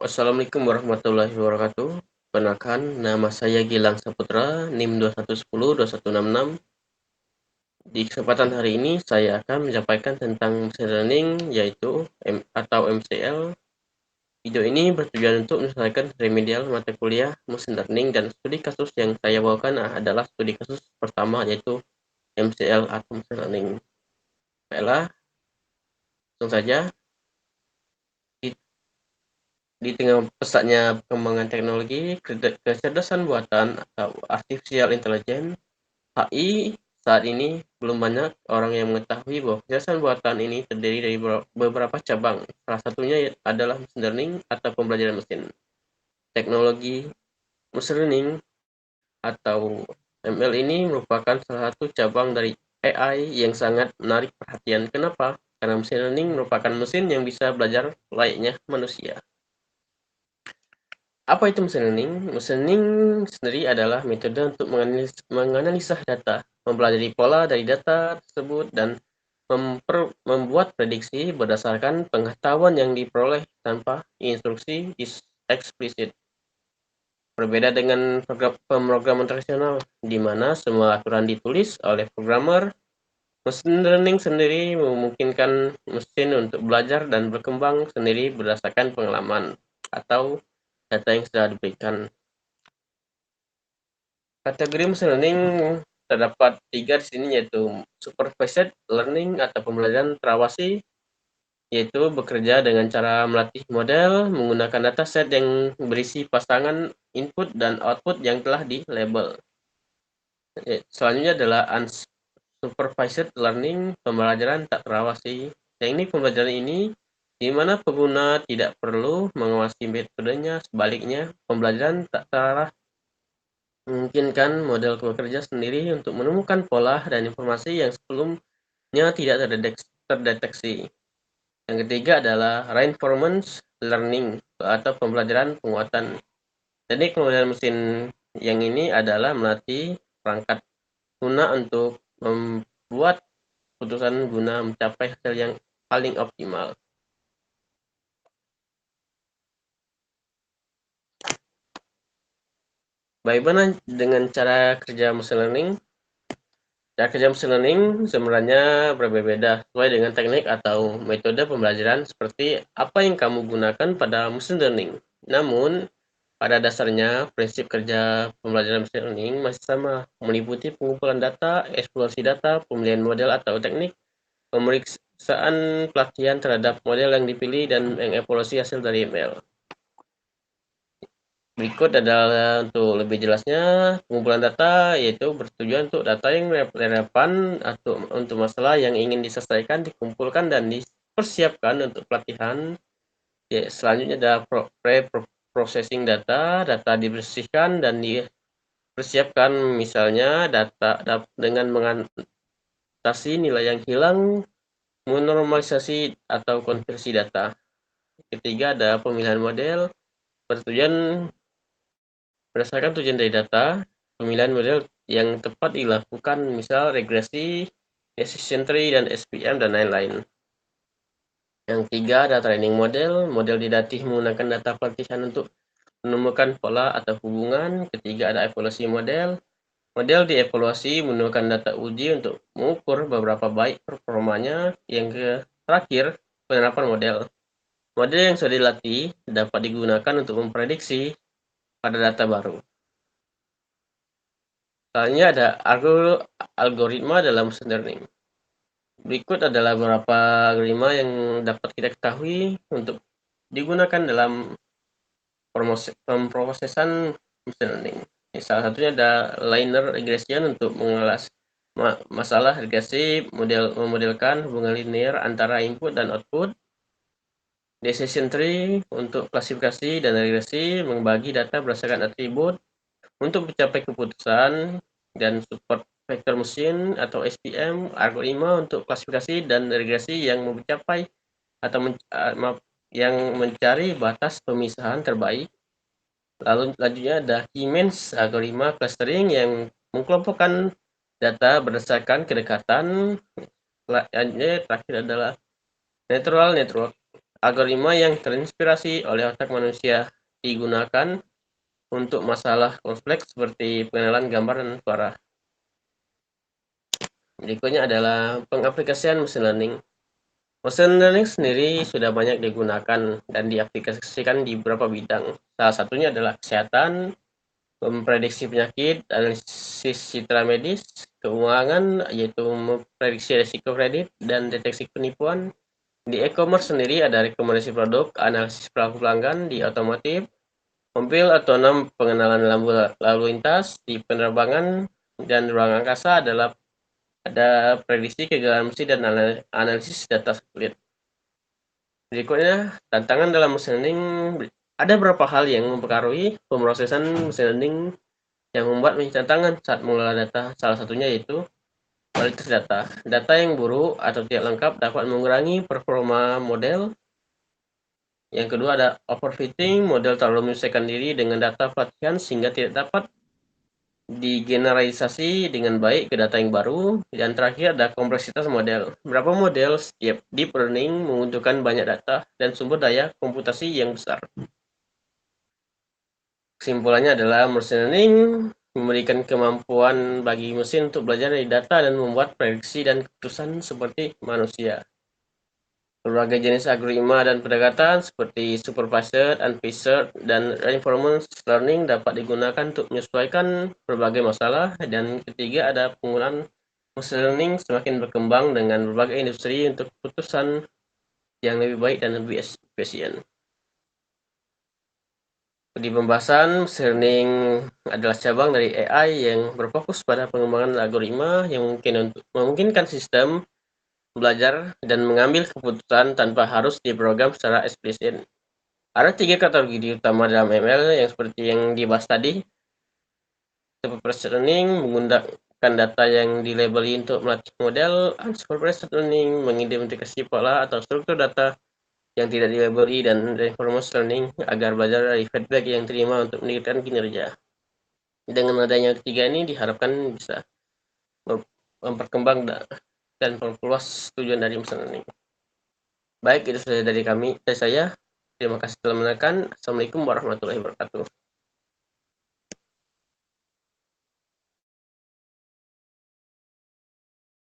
Assalamualaikum warahmatullahi wabarakatuh. Perkenalkan, nama saya Gilang Saputra, NIM 21102166. Di kesempatan hari ini saya akan menyampaikan tentang machine learning, yaitu atau MCL. Video ini bertujuan untuk menyelesaikan remedial mata kuliah machine learning, dan studi kasus yang saya bawakan adalah studi kasus pertama, yaitu MCL atau machine learning. Baiklah, langsung saja. Di tengah pesatnya perkembangan teknologi, kecerdasan buatan atau artificial intelligence (AI), saat ini belum banyak orang yang mengetahui bahwa kecerdasan buatan ini terdiri dari beberapa cabang. Salah satunya adalah machine learning atau pembelajaran mesin. Teknologi machine learning atau ML ini merupakan salah satu cabang dari AI yang sangat menarik perhatian. Kenapa? Karena machine learning merupakan mesin yang bisa belajar layaknya manusia. Apa itu machine learning? Machine learning sendiri adalah metode untuk menganalisa data, mempelajari pola dari data tersebut, dan membuat prediksi berdasarkan pengetahuan yang diperoleh tanpa instruksi eksplisit. Berbeda dengan pemrograman tradisional, di mana semua aturan ditulis oleh programmer, machine learning sendiri memungkinkan mesin untuk belajar dan berkembang sendiri berdasarkan pengalaman atau data yang sudah diberikan. Kategori machine learning terdapat 3 di sini, yaitu supervised learning atau pembelajaran terawasi, yaitu bekerja dengan cara melatih model menggunakan dataset yang berisi pasangan input dan output yang telah di-label. Selanjutnya adalah unsupervised learning, pembelajaran tak terawasi. Teknik pembelajaran ini di mana pengguna tidak perlu mengawasi metodenya, sebaliknya pembelajaran tak terarah memungkinkan model bekerja sendiri untuk menemukan pola dan informasi yang sebelumnya tidak terdeteksi. Yang ketiga adalah reinforcement learning atau pembelajaran penguatan. Teknik pembelajaran mesin yang ini adalah melatih perangkat guna untuk membuat keputusan guna mencapai hasil yang paling optimal. Bagaimana dengan cara kerja machine learning? Cara kerja machine learning sebenarnya berbeda sesuai dengan teknik atau metode pembelajaran seperti apa yang kamu gunakan pada machine learning. Namun, pada dasarnya prinsip kerja pembelajaran machine learning masih sama, meliputi pengumpulan data, eksplorasi data, pemilihan model atau teknik, pemeriksaan pelatihan terhadap model yang dipilih, dan mengevaluasi hasil dari ML. Berikut adalah untuk lebih jelasnya, pengumpulan data yaitu bertujuan untuk data yang relevan atau untuk masalah yang ingin diselesaikan dikumpulkan dan dipersiapkan untuk pelatihan. Selanjutnya ada pre-processing data, data dibersihkan dan dipersiapkan, misalnya data dengan mengatasi nilai yang hilang, menormalisasi atau konversi data. Ketiga ada pemilihan model, bertujuan berdasarkan tujuan dari data, pemilihan model yang tepat dilakukan, misal regresi, decision tree, dan SPM, dan lain-lain. Yang ketiga ada training model, model dilatih menggunakan data pelatihan untuk menemukan pola atau hubungan. Ketiga ada evaluasi model, model dievaluasi menggunakan data uji untuk mengukur beberapa baik performanya. Yang terakhir, penerapan model. Model yang sudah dilatih dapat digunakan untuk memprediksi pada data baru. Soalnya ada algoritma dalam machine learning. Berikut adalah beberapa algoritma yang dapat kita ketahui untuk digunakan dalam pemrosesan machine learning. Salah satunya ada linear regression untuk mengulas masalah regresi, memodelkan hubungan linear antara input dan output. Decision tree untuk klasifikasi dan regresi, membagi data berdasarkan atribut untuk mencapai keputusan. Dan support vector machine atau SVM, algoritma untuk klasifikasi dan regresi yang mencapai atau yang mencari batas pemisahan terbaik. Lalu selanjutnya ada K-means, algoritma clustering yang mengelompokkan data berdasarkan kedekatan. Terakhir adalah neural network algoritma yang terinspirasi oleh otak manusia digunakan untuk masalah kompleks seperti pengenalan gambar dan suara. Berikutnya adalah pengaplikasian machine learning. Machine learning sendiri sudah banyak digunakan dan diaplikasikan di beberapa bidang. Salah satunya adalah kesehatan, memprediksi penyakit, analisis citra medis, keuangan, yaitu memprediksi risiko kredit dan deteksi penipuan. Di e-commerce sendiri ada rekomendasi produk, analisis perilaku pelanggan. Di otomotif, mobil otonom, pengenalan lalu lintas. Di penerbangan dan ruang angkasa ada prediksi kegagalan mesin dan analisis data satelit. Berikutnya, tantangan dalam machine learning. Ada beberapa hal yang mempengaruhi pemrosesan machine learning yang membuat menjadi tantangan saat mengelola data. Salah satunya yaitu kualitas data. Data yang buruk atau tidak lengkap dapat mengurangi performa model. Yang kedua ada overfitting, model terlalu menyesuaikan diri dengan data pelatihan sehingga tidak dapat digeneralisasi dengan baik ke data yang baru. Dan terakhir ada kompleksitas model. Beberapa model setiap deep learning membutuhkan banyak data dan sumber daya komputasi yang besar. Kesimpulannya adalah machine learning memberikan kemampuan bagi mesin untuk belajar dari data dan membuat prediksi dan keputusan seperti manusia. Berbagai jenis algoritma dan pendekatan seperti supervised, unsupervised, dan reinforcement learning dapat digunakan untuk menyesuaikan berbagai masalah. Dan ketiga ada penggunaan machine learning semakin berkembang dengan berbagai industri untuk keputusan yang lebih baik dan lebih efisien. Di pembahasan, machine learning adalah cabang dari AI yang berfokus pada pengembangan algoritma yang memungkinkan sistem belajar dan mengambil keputusan tanpa harus diprogram secara eksplisit. Ada 3 kategori utama dalam ML yang seperti yang dibahas tadi. Supervised learning menggunakan data yang dilabeli untuk melatih model. Unsupervised learning mengidentifikasi pola atau struktur data yang tidak dilabeli, dan reinforcement learning agar belajar dari feedback yang terima untuk meningkatkan kinerja. Dengan adanya ketiga ini diharapkan bisa memperkembang dan memperluas tujuan dari machine learning. Baik, itu saja dari saya. Terima kasih telah menonton. Assalamualaikum warahmatullahi wabarakatuh.